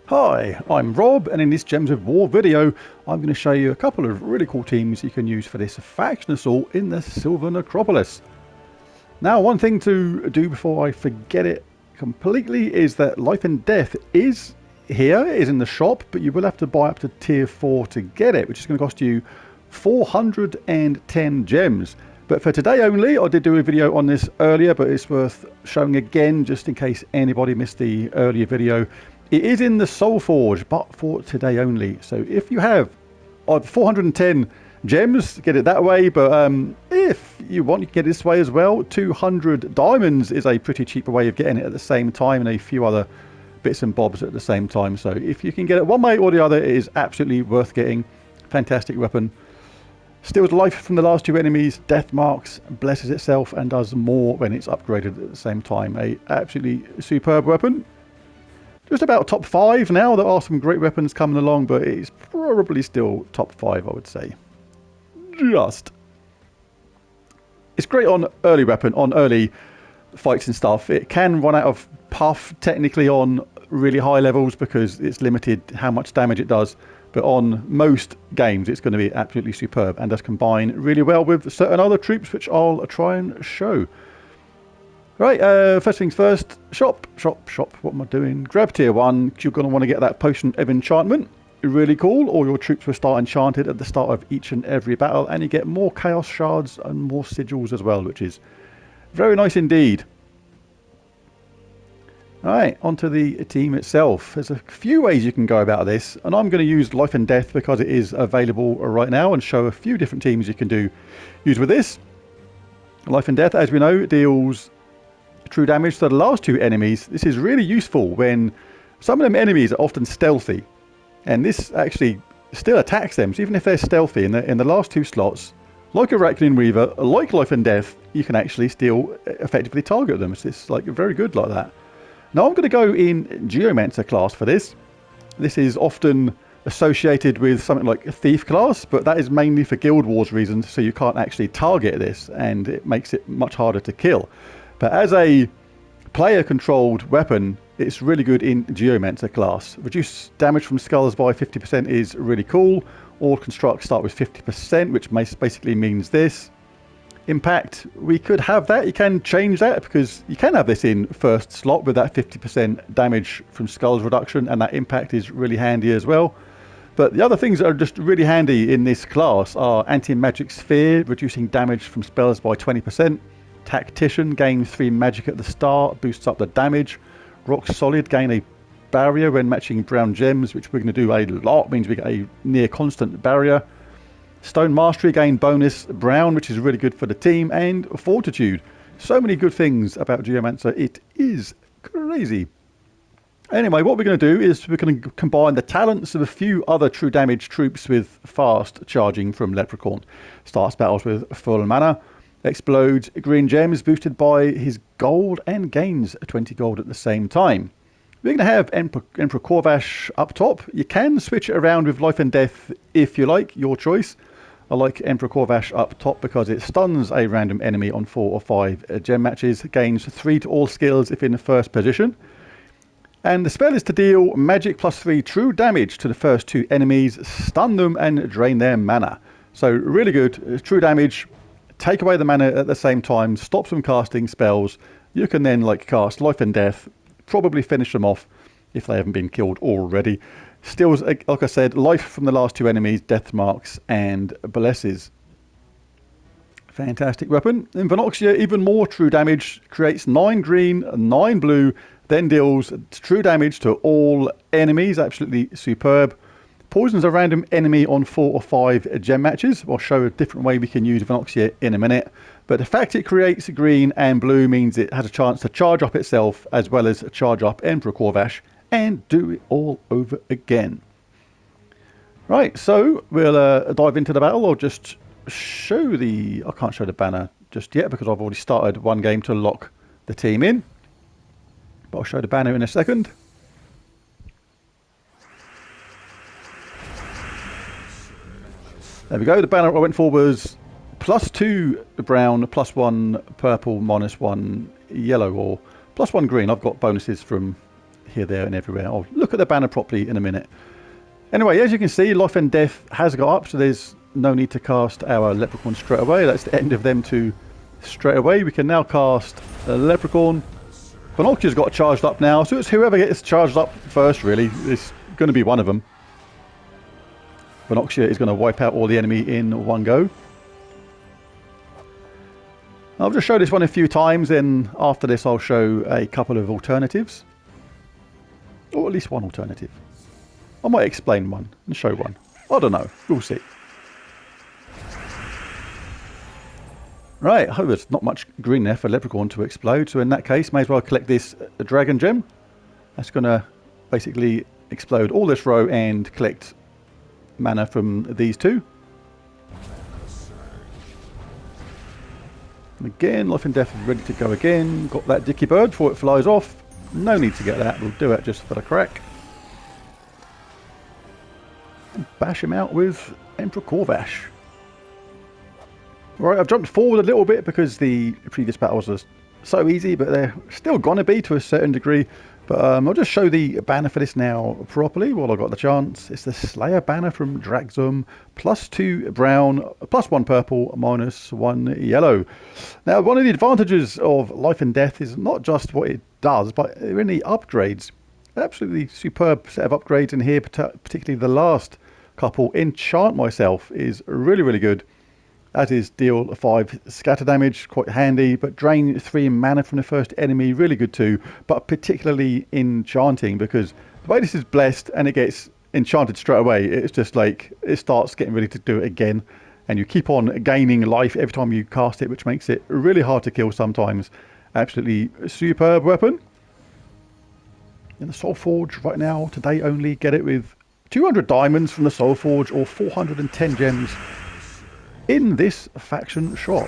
Hi, I'm Rob, and in this Gems of War video I'm going to show you a couple of really cool teams you can use for this faction assault in the Silver Necropolis. Now, one thing to do before I forget it completely is that Life and Death is here, it is in the shop, but you will have to buy up to tier 4 to get it, which is going to cost you 410 gems. But for today only, I did do a video on this earlier, but it's worth showing again just in case anybody missed the earlier video. It is in the Soul Forge, but for today only. So if you have 410 gems, get it that way. But if you want, you can get it this way as well. 200 diamonds is a pretty cheap way of getting it at the same time, and a few other bits and bobs at the same time. So if you can get it one way or the other, it is absolutely worth getting. Fantastic weapon. Steals life from the last two enemies, death marks, blesses itself, and does more when it's upgraded at the same time. A absolutely superb weapon. Just about top 5 now. There are some great weapons coming along, but it's probably still top 5, I would say. It's great on early weapon, on early fights and stuff. It can run out of puff technically on really high levels because it's limited how much damage it does. But on most games, it's going to be absolutely superb and does combine really well with certain other troops, which I'll try and show. Right, first things first, shop, what am I doing? Grab tier 1, you're going to want to get that potion of enchantment. Really cool, all your troops will start enchanted at the start of each and every battle, and you get more chaos shards and more sigils as well, which is very nice indeed. Alright, onto the team itself. There's a few ways you can go about this, and I'm going to use Life and Death because it is available right now and show a few different teams you can use with this. Life and Death, as we know, deals true damage to the last two enemies. This is really useful when some of them enemies are often stealthy, and this actually still attacks them. So even if they're stealthy in the last two slots, like a Reckoning Reaver, like Life and Death, you can actually still effectively target them. It's like very good like that. Now I'm going to go in Geomancer class for this. This is often associated with something like a Thief class, but that is mainly for Guild Wars reasons, so you can't actually target this, and it makes it much harder to kill. But as a player-controlled weapon, it's really good in Geomancer class. Reduce damage from skulls by 50% is really cool. All constructs start with 50%, which basically means this. Impact, we could have that. You can change that because you can have this in first slot with that 50% damage from skulls reduction, and that impact is really handy as well. But the other things that are just really handy in this class are Anti-Magic Sphere, reducing damage from spells by 20%. Tactician, gains 3 magic at the start, boosts up the damage. Rock Solid, gain a barrier when matching brown gems, which we're going to do a lot, means we get a near constant barrier. Stone Mastery, gain bonus brown, which is really good for the team. And Fortitude. So many good things about Geomancer, it is crazy. Anyway, what we're going to do is we're going to combine the talents of a few other true damage troops with fast charging from Leprechaun. Starts battles with full mana. Explodes green gems boosted by his gold and gains 20 gold at the same time. We're going to have Emperor Corvash up top. You can switch it around with Life and Death if you like, your choice. I like Emperor Corvash up top because it stuns a random enemy on 4 or 5 gem matches, gains 3 to all skills if in the first position. And the spell is to deal magic +3 true damage to the first 2 enemies, stun them and drain their mana. So really good, true damage. Take away the mana at the same time, stops them casting spells. You can then cast Life and Death, probably finish them off if they haven't been killed already. Steals, like I said, life from the last 2 enemies, death marks and blesses. Fantastic weapon. In Venoxia, even more true damage, creates 9 green, 9 blue, then deals true damage to all enemies, absolutely superb. Poisons a random enemy on 4 or 5 gem matches. I'll show a different way we can use Venoxia in a minute. But the fact it creates green and blue means it has a chance to charge up itself as well as charge up Emperor Corvash and do it all over again. Right, so we'll dive into the battle. I'll just show I can't show the banner just yet because I've already started one game to lock the team in. But I'll show the banner in a second. There we go. The banner I went for was +2 brown, +1 purple, -1 yellow or +1 green. I've got bonuses from here, there and everywhere. I'll look at the banner properly in a minute. Anyway, as you can see, life and death has got up, so there's no need to cast our leprechaun straight away. That's the end of them two straight away. We can now cast a leprechaun. Venoxia's got charged up now, so it's whoever gets charged up first, really. It's going to be one of them. Venoxia is going to wipe out all the enemy in one go. I'll just show this one a few times, then after this I'll show a couple of alternatives. Or at least one alternative. I might explain one and show one. I don't know. We'll see. Right, I hope there's not much green there for leprechaun to explode, so in that case may as well collect this dragon gem. That's going to basically explode all this row and collect mana from these two. And again, life and death is ready to go again. Got that dicky bird before it flies off. No need to get that, we'll do it just for the crack. And bash him out with Emperor Corvash. Right, I've jumped forward a little bit because the previous battles were so easy, but they're still going to be to a certain degree. But I'll just show the banner for this now properly while I've got the chance. It's the Slayer banner from Dragzum. +2 brown, +1 purple, -1 yellow. Now, one of the advantages of Life and Death is not just what it does, but in the upgrades. Absolutely superb set of upgrades in here, particularly the last couple. Enchant Myself is really, really good. As is deal 5 scatter damage, quite handy, but drain 3 mana from the first enemy, really good too, but particularly enchanting because the way this is blessed and it gets enchanted straight away, it's just like it starts getting ready to do it again, and you keep on gaining life every time you cast it, which makes it really hard to kill sometimes. Absolutely superb weapon. In the Soul Forge right now, today only, get it with 200 diamonds from the Soul Forge or 410 gems in this faction shop.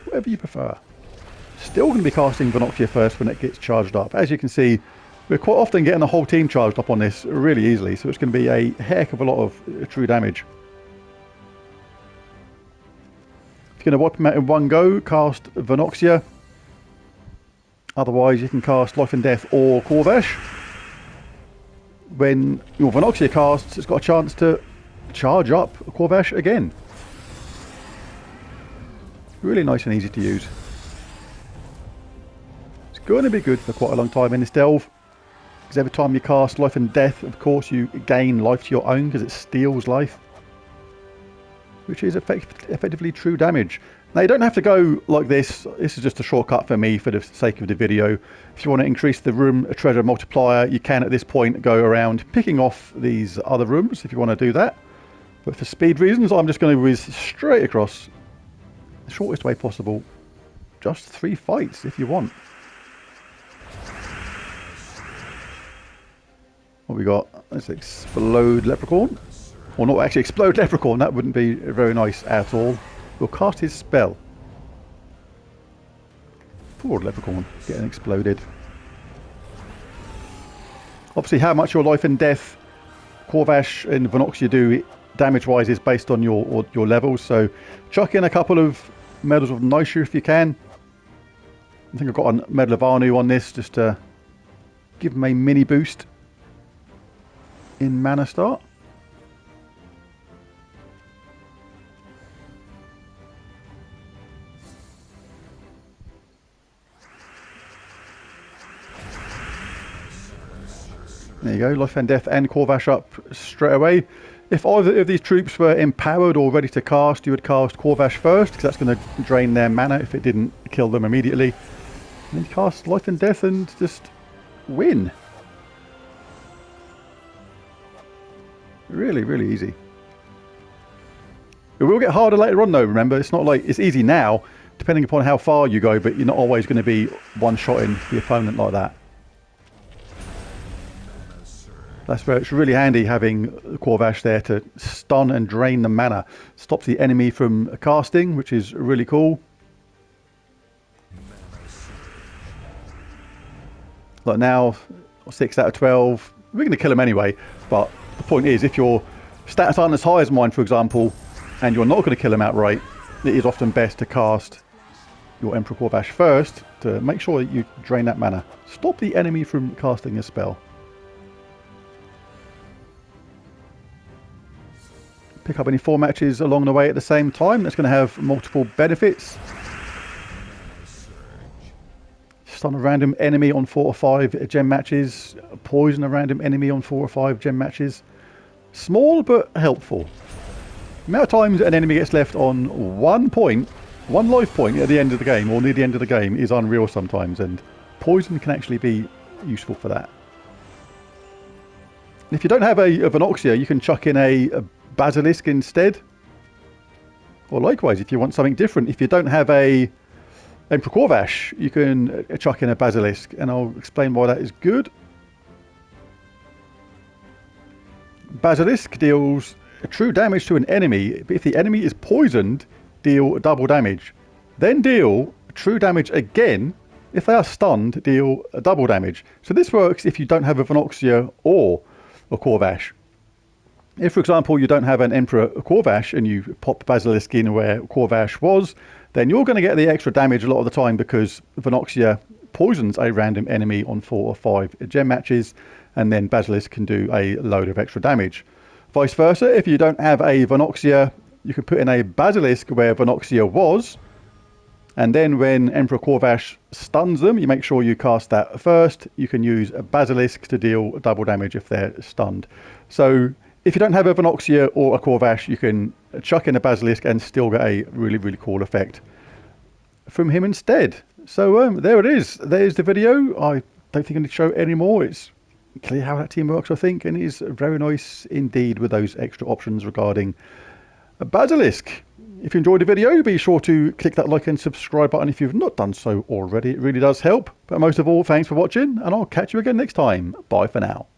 Whatever you prefer. Still going to be casting Venoxia first when it gets charged up. As you can see, we're quite often getting the whole team charged up on this really easily, so it's going to be a heck of a lot of true damage. If you're going to wipe them out in one go, cast Venoxia. Otherwise, you can cast Life and Death or Corvash. When your Venoxia casts, it's got a chance to charge up Corvash again. Really nice and easy to use. It's going to be good for quite a long time in this delve, because every time you cast Life and Death, of course, you gain life to your own because it steals life, which is effectively true damage. Now, you don't have to go like this. This is just a shortcut for me for the sake of the video. If you want to increase the room treasure multiplier, you can at this point go around picking off these other rooms if you want to do that. But for speed reasons, I'm just going to whiz straight across the shortest way possible. Just 3 fights if you want. What we got? Let's explode leprechaun. Or not actually explode leprechaun, that wouldn't be very nice at all. We'll cast his spell. Poor leprechaun getting exploded. Obviously how much your Life and Death, Corvash and Venoxia do damage wise is based on your levels, so chuck in a couple of medals of Naisha if you can. I think I've got a medal of Anu on this just to give him a mini boost in mana start. There you go, Life and Death and Corvash up straight away. If either of these troops were empowered or ready to cast, you would cast Corvash first, because that's going to drain their mana if it didn't kill them immediately. And then cast Life and Death and just win. Really, really easy. It will get harder later on though, remember. It's not like it's easy now, depending upon how far you go, but you're not always going to be one-shotting the opponent like that. That's where it's really handy having Corvash there to stun and drain the mana. Stops the enemy from casting, which is really cool. Like now, 6 out of 12. We're going to kill him anyway, but the point is, if your stats aren't as high as mine, for example, and you're not going to kill him outright, it is often best to cast your Emperor Corvash first to make sure that you drain that mana. Stop the enemy from casting a spell. Pick up any 4 matches along the way at the same time. That's going to have multiple benefits. Stun a random enemy on 4 or 5 gem matches. Poison a random enemy on 4 or 5 gem matches. Small but helpful. The amount of times an enemy gets left on 1 point, 1 life point at the end of the game or near the end of the game is unreal sometimes, and poison can actually be useful for that. And if you don't have a Venoxia, you can chuck in a Basilisk instead. Or likewise, if you want something different, if you don't have a Emperor Corvash, you can chuck in a Basilisk, and I'll explain why that is good. Basilisk deals true damage to an enemy, but if the enemy is poisoned, deal double damage. Then deal true damage again. If they are stunned, deal double damage. So this works if you don't have a Venoxia or a Corvash. If, for example, you don't have an Emperor Corvash and you pop Basilisk in where Corvash was, then you're going to get the extra damage a lot of the time because Venoxia poisons a random enemy on 4 or 5 gem matches, and then Basilisk can do a load of extra damage. Vice versa, if you don't have a Venoxia, you can put in a Basilisk where Venoxia was, and then when Emperor Corvash stuns them, you make sure you cast that first. You can use a Basilisk to deal double damage if they're stunned. So if you don't have a Venoxia or a Corvash, you can chuck in a Basilisk and still get a really, really cool effect from him instead. So there it is. There's the video. I don't think I need to show any more. It's clear how that team works, I think, and it is very nice indeed with those extra options regarding a Basilisk. If you enjoyed the video, be sure to click that like and subscribe button if you've not done so already. It really does help. But most of all, thanks for watching, and I'll catch you again next time. Bye for now.